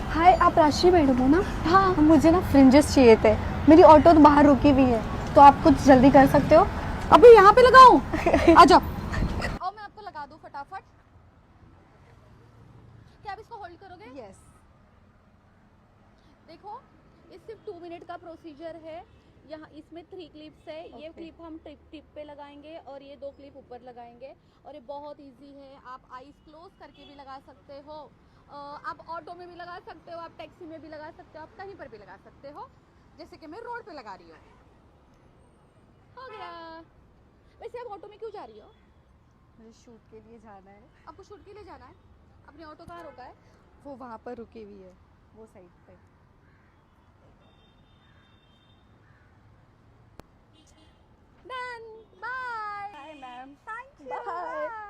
हाय, आप राशि मैडम हो ना? हाँ। मुझे ना फ्रिंजेस चाहिए थे। मेरी ऑटो तो बाहर रुकी हुई है, तो आप कुछ जल्दी कर सकते हो? अभी यहाँ पे लगाऊं? आ जाओ। आओ मैं आपको लगा दूं फटाफट। क्या आप इसको होल्ड करोगे? यस। देखो, ये सिर्फ 2 मिनट का प्रोसीजर है। यहाँ इसमें 3 क्लिप्स है। ये Okay. क्लिप हम टिप पे लगाएंगे और ये 2 क्लिप ऊपर लगाएंगे। और ये बहुत इजी है, आप आईज क्लोज करके भी लगा सकते हो। आप ऑटो में भी लगा सकते हो, आप टैक्सी में भी लगा सकते हो, आप कहीं पर भी लगा सकते हो। जैसे कि मैं रोड पे लगा रही हूँ। हो गया। वैसे आप ऑटो में क्यों जा रही हो? मुझे शूट के लिए जाना है। आपको शूट के लिए जाना है? अपनी ऑटो कहाँ रोका है? वो वहाँ पर रुकी हुई है, वो साइड पे। Done. Bye. Hi ma'am. Thank you. Bye.